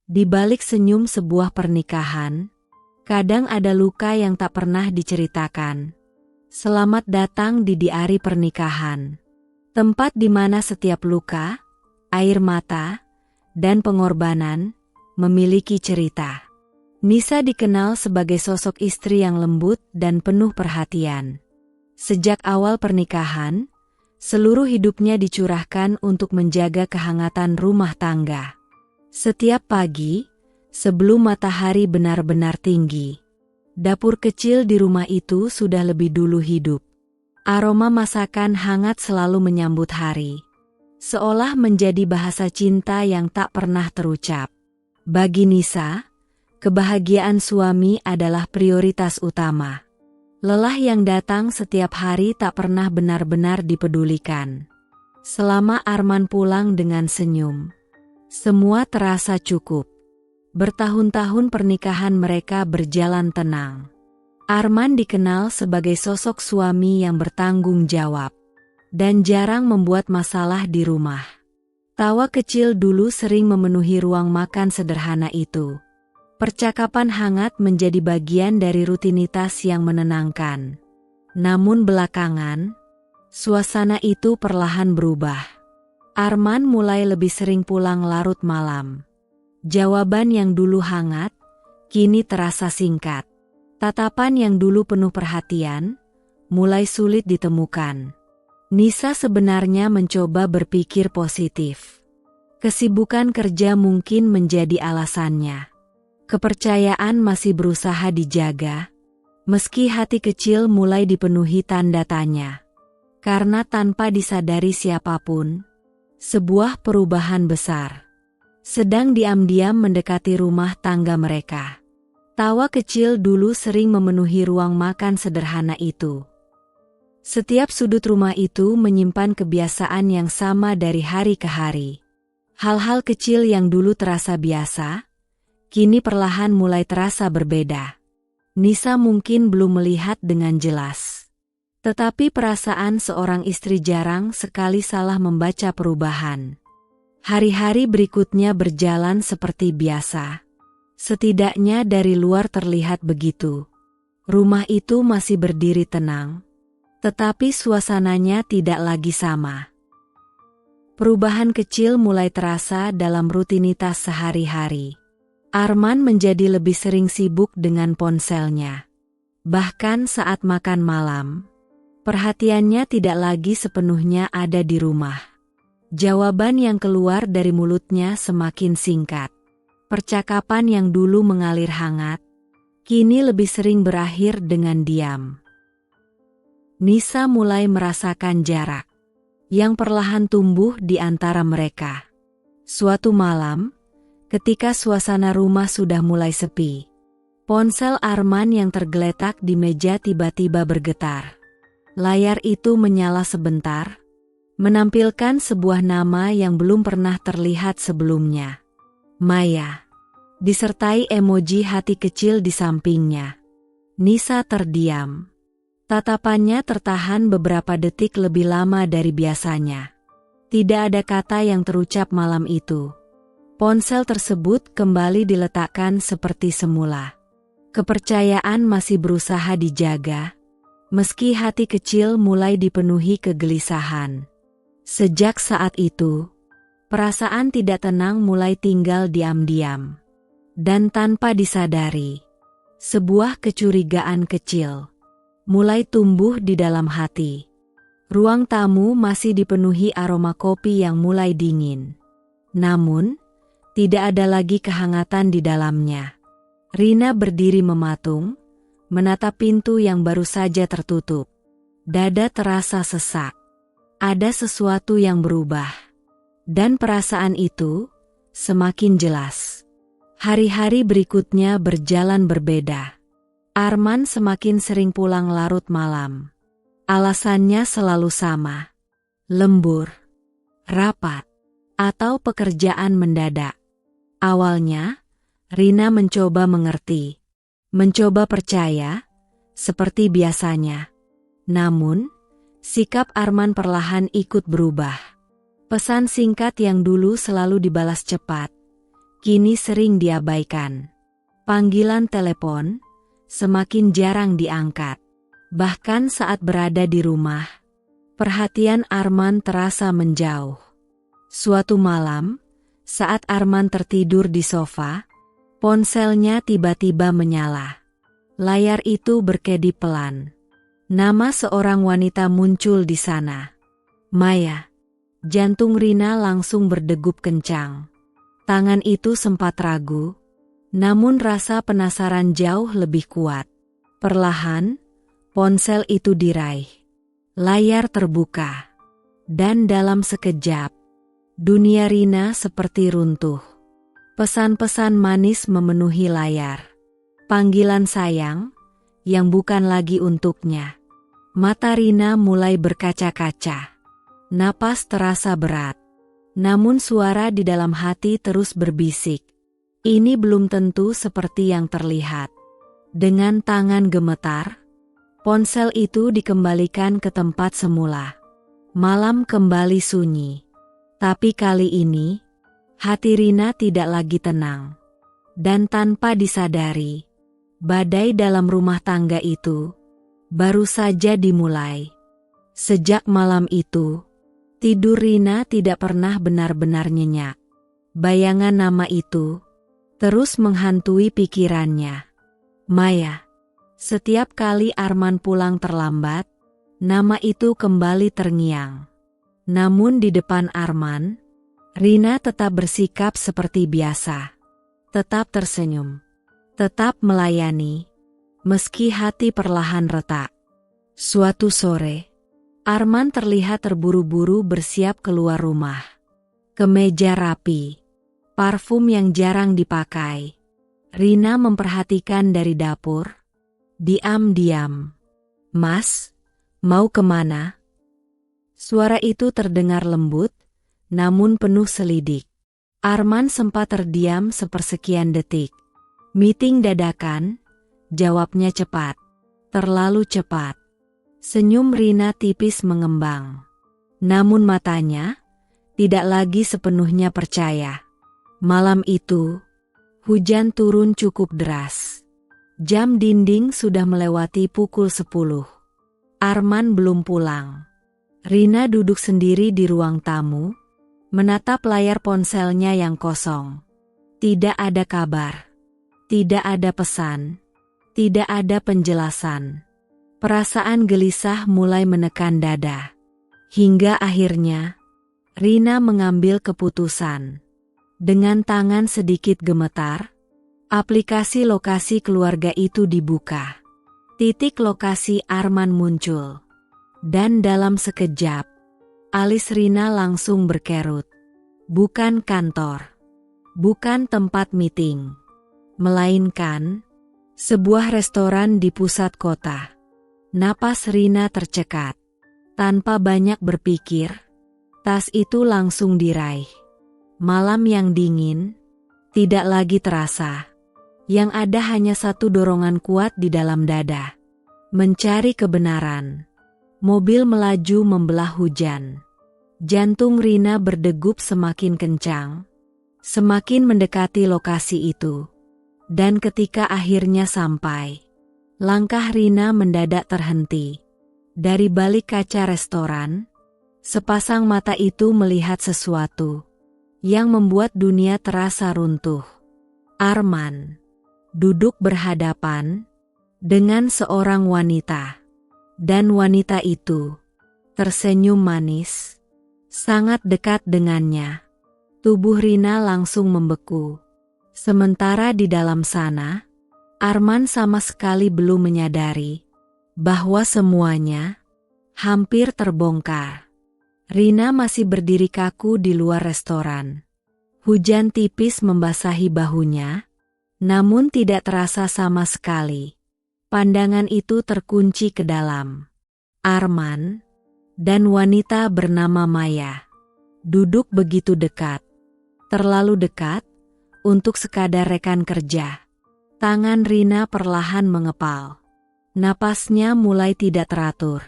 Di balik senyum sebuah pernikahan, kadang ada luka yang tak pernah diceritakan. Selamat datang di diari pernikahan. Tempat di mana setiap luka, air mata, dan pengorbanan memiliki cerita. Nisa dikenal sebagai sosok istri yang lembut dan penuh perhatian. Sejak awal pernikahan, seluruh hidupnya dicurahkan untuk menjaga kehangatan rumah tangga. Setiap pagi, sebelum matahari benar-benar tinggi, dapur kecil di rumah itu sudah lebih dulu hidup. Aroma masakan hangat selalu menyambut hari, seolah menjadi bahasa cinta yang tak pernah terucap. Bagi Nisa, kebahagiaan suami adalah prioritas utama. Lelah yang datang setiap hari tak pernah benar-benar dipedulikan. Selama Arman pulang dengan senyum, semua terasa cukup. Bertahun-tahun pernikahan mereka berjalan tenang. Arman dikenal sebagai sosok suami yang bertanggung jawab dan jarang membuat masalah di rumah. Tawa kecil dulu sering memenuhi ruang makan sederhana itu. Percakapan hangat menjadi bagian dari rutinitas yang menenangkan. Namun belakangan, suasana itu perlahan berubah. Arman mulai lebih sering pulang larut malam. Jawaban yang dulu hangat, kini terasa singkat. Tatapan yang dulu penuh perhatian, mulai sulit ditemukan. Nisa sebenarnya mencoba berpikir positif. Kesibukan kerja mungkin menjadi alasannya. Kepercayaan masih berusaha dijaga, meski hati kecil mulai dipenuhi tanda tanya. Karena tanpa disadari siapapun, sebuah perubahan besar sedang diam-diam mendekati rumah tangga mereka. Tawa kecil dulu sering memenuhi ruang makan sederhana itu. Setiap sudut rumah itu menyimpan kebiasaan yang sama dari hari ke hari. Hal-hal kecil yang dulu terasa biasa, kini perlahan mulai terasa berbeda. Nisa mungkin belum melihat dengan jelas, tetapi perasaan seorang istri jarang sekali salah membaca perubahan. Hari-hari berikutnya berjalan seperti biasa. Setidaknya dari luar terlihat begitu. Rumah itu masih berdiri tenang, tetapi suasananya tidak lagi sama. Perubahan kecil mulai terasa dalam rutinitas sehari-hari. Arman menjadi lebih sering sibuk dengan ponselnya. Bahkan saat makan malam, perhatiannya tidak lagi sepenuhnya ada di rumah. Jawaban yang keluar dari mulutnya semakin singkat. Percakapan yang dulu mengalir hangat, kini lebih sering berakhir dengan diam. Nisa mulai merasakan jarak yang perlahan tumbuh di antara mereka. Suatu malam, ketika suasana rumah sudah mulai sepi, ponsel Arman yang tergeletak di meja tiba-tiba bergetar. Layar itu menyala sebentar, menampilkan sebuah nama yang belum pernah terlihat sebelumnya. Maya, disertai emoji hati kecil di sampingnya. Nisa terdiam. Tatapannya tertahan beberapa detik lebih lama dari biasanya. Tidak ada kata yang terucap malam itu. Ponsel tersebut kembali diletakkan seperti semula. Kepercayaan masih berusaha dijaga, meski hati kecil mulai dipenuhi kegelisahan. Sejak saat itu, perasaan tidak tenang mulai tinggal diam-diam. Dan tanpa disadari, sebuah kecurigaan kecil mulai tumbuh di dalam hati. Ruang tamu masih dipenuhi aroma kopi yang mulai dingin. Namun, tidak ada lagi kehangatan di dalamnya. Rina berdiri mematung, menatap pintu yang baru saja tertutup. Dada terasa sesak. Ada sesuatu yang berubah. Dan perasaan itu semakin jelas. Hari-hari berikutnya berjalan berbeda. Arman semakin sering pulang larut malam. Alasannya selalu sama. Lembur, rapat, atau pekerjaan mendadak. Awalnya, Rina mencoba mengerti, mencoba percaya, seperti biasanya. Namun, sikap Arman perlahan ikut berubah. Pesan singkat yang dulu selalu dibalas cepat, kini sering diabaikan. Panggilan telepon semakin jarang diangkat. Bahkan saat berada di rumah, perhatian Arman terasa menjauh. Suatu malam, saat Arman tertidur di sofa, ponselnya tiba-tiba menyala. Layar itu berkedip pelan. Nama seorang wanita muncul di sana. Maya. Jantung Rina langsung berdegup kencang. Tangan itu sempat ragu, namun rasa penasaran jauh lebih kuat. Perlahan, ponsel itu diraih. Layar terbuka. Dan dalam sekejap, dunia Rina seperti runtuh. Pesan-pesan manis memenuhi layar. Panggilan sayang, yang bukan lagi untuknya. Mata Rina mulai berkaca-kaca. Napas terasa berat. Namun suara di dalam hati terus berbisik. Ini belum tentu seperti yang terlihat. Dengan tangan gemetar, ponsel itu dikembalikan ke tempat semula. Malam kembali sunyi. Tapi kali ini, hati Rina tidak lagi tenang. Dan tanpa disadari, badai dalam rumah tangga itu baru saja dimulai. Sejak malam itu, tidur Rina tidak pernah benar-benar nyenyak. Bayangan nama itu terus menghantui pikirannya. Maya. Setiap kali Arman pulang terlambat, nama itu kembali terngiang. Namun di depan Arman, Rina tetap bersikap seperti biasa. Tetap tersenyum. Tetap melayani. Meski hati perlahan retak. Suatu sore, Arman terlihat terburu-buru bersiap keluar rumah. Kemeja rapi, parfum yang jarang dipakai. Rina memperhatikan dari dapur. Diam-diam. Mas, mau kemana? Suara itu terdengar lembut, namun penuh selidik. Arman sempat terdiam sepersekian detik. Meeting dadakan, jawabnya cepat. Terlalu cepat. Senyum Rina tipis mengembang. Namun matanya tidak lagi sepenuhnya percaya. Malam itu, hujan turun cukup deras. Jam dinding sudah melewati pukul 10. Arman belum pulang. Rina duduk sendiri di ruang tamu, menatap layar ponselnya yang kosong. Tidak ada kabar. Tidak ada pesan. Tidak ada penjelasan. Perasaan gelisah mulai menekan dada. Hingga akhirnya, Rina mengambil keputusan. Dengan tangan sedikit gemetar, aplikasi lokasi keluarga itu dibuka. Titik lokasi Arman muncul. Dan dalam sekejap, alis Rina langsung berkerut. Bukan kantor. Bukan tempat meeting. Melainkan sebuah restoran di pusat kota. Napas Rina tercekat. Tanpa banyak berpikir, tas itu langsung diraih. Malam yang dingin tidak lagi terasa. Yang ada hanya satu dorongan kuat di dalam dada. Mencari kebenaran. Mobil melaju membelah hujan. Jantung Rina berdegup semakin kencang. Semakin mendekati lokasi itu. Dan ketika akhirnya sampai, langkah Rina mendadak terhenti. Dari balik kaca restoran, sepasang mata itu melihat sesuatu yang membuat dunia terasa runtuh. Arman duduk berhadapan dengan seorang wanita. Dan wanita itu tersenyum manis, sangat dekat dengannya. Tubuh Rina langsung membeku. Sementara di dalam sana, Arman sama sekali belum menyadari bahwa semuanya hampir terbongkar. Rina masih berdiri kaku di luar restoran. Hujan tipis membasahi bahunya, namun tidak terasa sama sekali. Pandangan itu terkunci ke dalam. Arman dan wanita bernama Maya duduk begitu dekat. Terlalu dekat untuk sekadar rekan kerja. Tangan Rina perlahan mengepal. Napasnya mulai tidak teratur.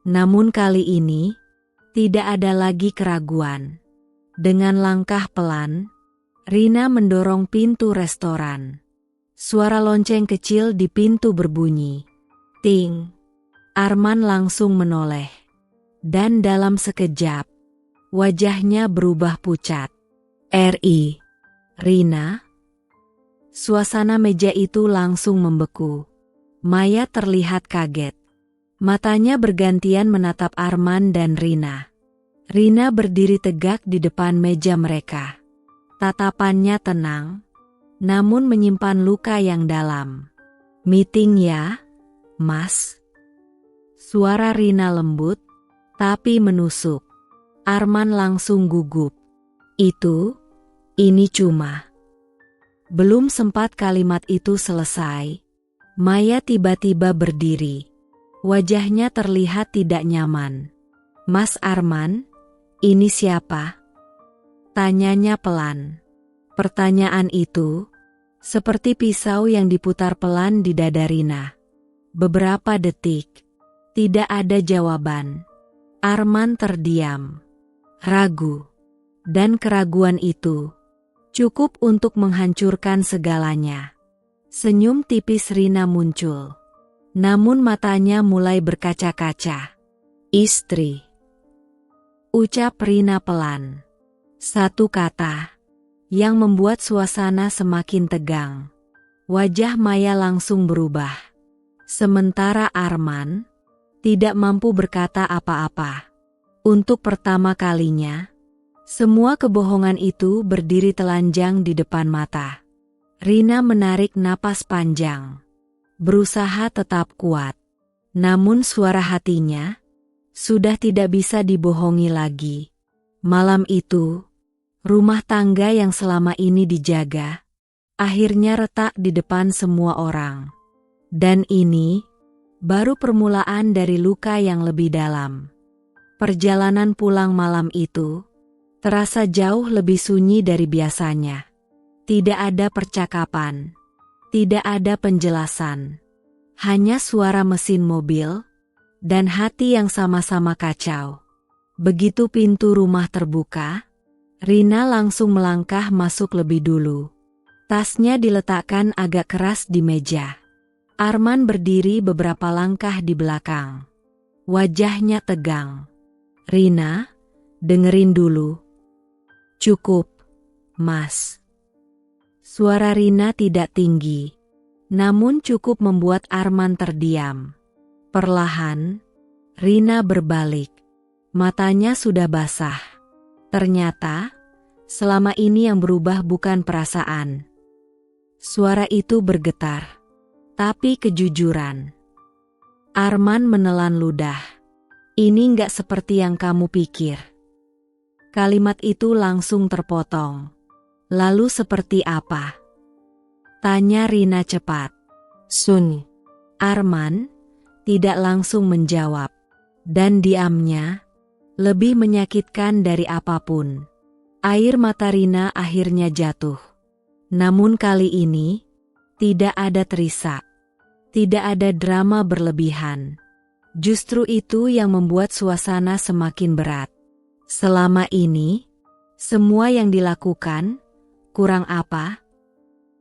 Namun kali ini, tidak ada lagi keraguan. Dengan langkah pelan, Rina mendorong pintu restoran. Suara lonceng kecil di pintu berbunyi. Ting. Arman langsung menoleh. Dan dalam sekejap, wajahnya berubah pucat. "RI. Rina?" Suasana meja itu langsung membeku. Maya terlihat kaget. Matanya bergantian menatap Arman dan Rina. Rina berdiri tegak di depan meja mereka. Tatapannya tenang, namun menyimpan luka yang dalam. "Meeting ya, Mas?" Suara Rina lembut, tapi menusuk. Arman langsung gugup. Ini cuma." Belum sempat kalimat itu selesai, Maya tiba-tiba berdiri. Wajahnya terlihat tidak nyaman. "Mas Arman, ini siapa?" Tanyanya pelan. Pertanyaan itu seperti pisau yang diputar pelan di dada Rina. Beberapa detik, tidak ada jawaban. Arman terdiam, ragu, dan keraguan itu cukup untuk menghancurkan segalanya. Senyum tipis Rina muncul, namun matanya mulai berkaca-kaca. "Istri," ucap Rina pelan. Satu kata yang membuat suasana semakin tegang. Wajah Maya langsung berubah. Sementara Arman tidak mampu berkata apa-apa. Untuk pertama kalinya, semua kebohongan itu berdiri telanjang di depan mata. Rina menarik napas panjang, berusaha tetap kuat. Namun suara hatinya sudah tidak bisa dibohongi lagi. Malam itu, rumah tangga yang selama ini dijaga, akhirnya retak di depan semua orang. Dan ini baru permulaan dari luka yang lebih dalam. Perjalanan pulang malam itu terasa jauh lebih sunyi dari biasanya. Tidak ada percakapan, tidak ada penjelasan. Hanya suara mesin mobil dan hati yang sama-sama kacau. Begitu pintu rumah terbuka, Rina langsung melangkah masuk lebih dulu. Tasnya diletakkan agak keras di meja. Arman berdiri beberapa langkah di belakang. Wajahnya tegang. "Rina, dengerin dulu." "Cukup, Mas." Suara Rina tidak tinggi, namun cukup membuat Arman terdiam. Perlahan, Rina berbalik. Matanya sudah basah. Ternyata, selama ini yang berubah bukan perasaan. Suara itu bergetar, tapi kejujuran. Arman menelan ludah. "Ini nggak seperti yang kamu pikir." Kalimat itu langsung terpotong. "Lalu seperti apa?" tanya Rina cepat. "Sun." Arman tidak langsung menjawab, dan diamnya lebih menyakitkan dari apapun. Air mata Rina akhirnya jatuh. Namun kali ini, tidak ada terisak. Tidak ada drama berlebihan. Justru itu yang membuat suasana semakin berat. Selama ini, semua yang dilakukan, kurang apa?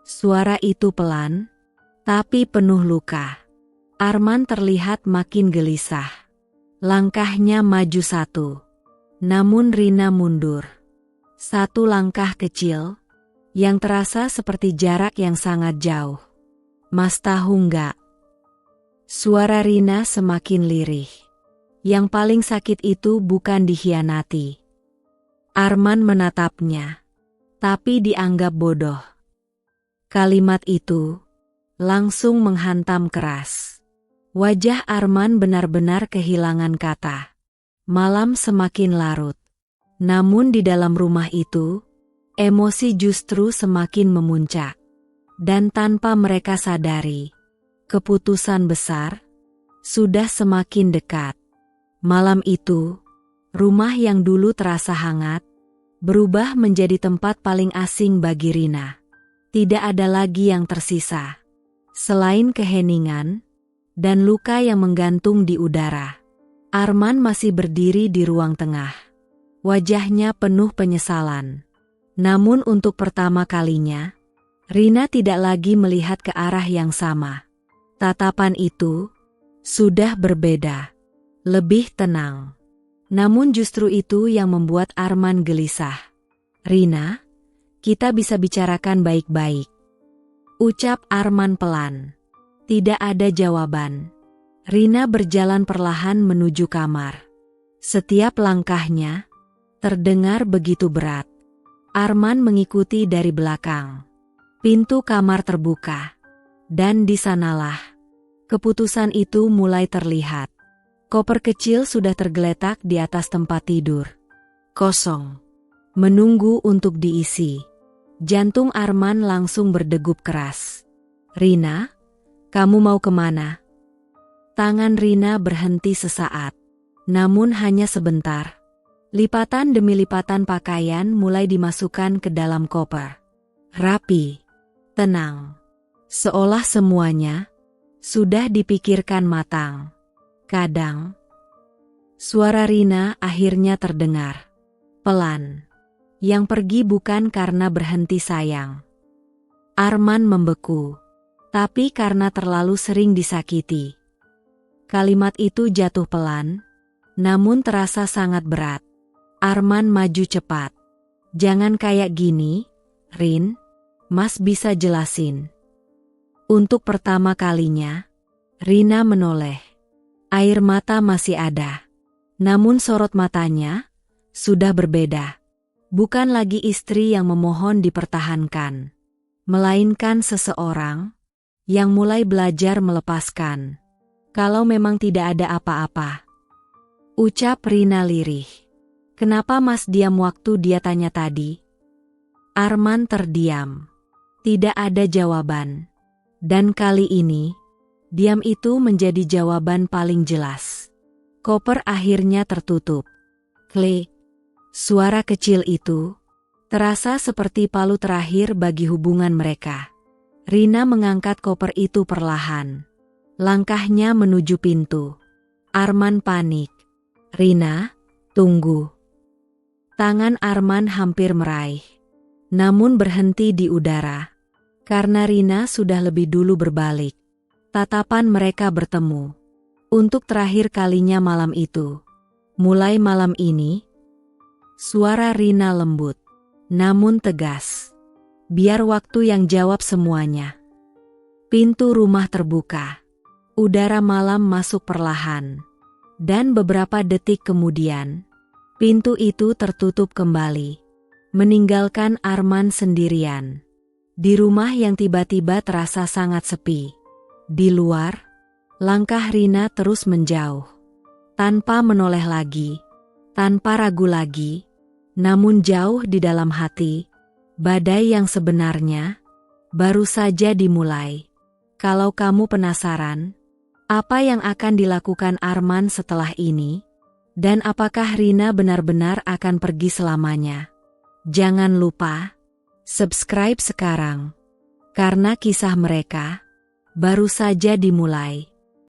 Suara itu pelan, tapi penuh luka. Arman terlihat makin gelisah. Langkahnya maju satu, namun Rina mundur. Satu langkah kecil, yang terasa seperti jarak yang sangat jauh. "Mas tahu nggak?" Suara Rina semakin lirih. Yang paling sakit itu bukan dikhianati. Arman menatapnya, tapi dianggap bodoh. Kalimat itu langsung menghantam keras. Wajah Arman benar-benar kehilangan kata. Malam semakin larut. Namun di dalam rumah itu, emosi justru semakin memuncak. Dan tanpa mereka sadari, keputusan besar sudah semakin dekat. Malam itu, rumah yang dulu terasa hangat, berubah menjadi tempat paling asing bagi Rina. Tidak ada lagi yang tersisa, selain keheningan dan luka yang menggantung di udara. Arman masih berdiri di ruang tengah. Wajahnya penuh penyesalan. Namun untuk pertama kalinya, Rina tidak lagi melihat ke arah yang sama. Tatapan itu sudah berbeda, lebih tenang. Namun justru itu yang membuat Arman gelisah. "Rina, kita bisa bicarakan baik-baik," ucap Arman pelan. Tidak ada jawaban. Rina berjalan perlahan menuju kamar. Setiap langkahnya terdengar begitu berat. Arman mengikuti dari belakang. Pintu kamar terbuka. Dan di sanalah keputusan itu mulai terlihat. Koper kecil sudah tergeletak di atas tempat tidur. Kosong. Menunggu untuk diisi. Jantung Arman langsung berdegup keras. "Rina, kamu mau kemana?" Tangan Rina berhenti sesaat. Namun hanya sebentar. Lipatan demi lipatan pakaian mulai dimasukkan ke dalam koper. Rapi. Tenang. Seolah semuanya sudah dipikirkan matang. Kadang, suara Rina akhirnya terdengar. Pelan. Yang pergi bukan karena berhenti sayang. Arman membeku. Tapi karena terlalu sering disakiti. Kalimat itu jatuh pelan, namun terasa sangat berat. Arman maju cepat. "Jangan kayak gini, Rin. Mas bisa jelasin." Untuk pertama kalinya, Rina menoleh. Air mata masih ada. Namun sorot matanya sudah berbeda. Bukan lagi istri yang memohon dipertahankan, melainkan seseorang yang mulai belajar melepaskan. "Kalau memang tidak ada apa-apa," ucap Rina lirih. "Kenapa Mas diam waktu dia tanya tadi?" Arman terdiam. Tidak ada jawaban. Dan kali ini, diam itu menjadi jawaban paling jelas. Koper akhirnya tertutup. Klik. Suara kecil itu terasa seperti palu terakhir bagi hubungan mereka. Rina mengangkat koper itu perlahan. Langkahnya menuju pintu. Arman panik. "Rina, tunggu." Tangan Arman hampir meraih. Namun berhenti di udara. Karena Rina sudah lebih dulu berbalik. Tatapan mereka bertemu. Untuk terakhir kalinya malam itu. Mulai malam ini, suara Rina lembut, namun tegas. "Biar waktu yang jawab semuanya." Pintu rumah terbuka. Udara malam masuk perlahan. Dan beberapa detik kemudian, pintu itu tertutup kembali. Meninggalkan Arman sendirian. Di rumah yang tiba-tiba terasa sangat sepi. Di luar, langkah Rina terus menjauh. Tanpa menoleh lagi, tanpa ragu lagi, namun jauh di dalam hati, badai yang sebenarnya baru saja dimulai. Kalau kamu penasaran, apa yang akan dilakukan Arman setelah ini? Dan apakah Rina benar-benar akan pergi selamanya? Jangan lupa subscribe sekarang, karena kisah mereka baru saja dimulai.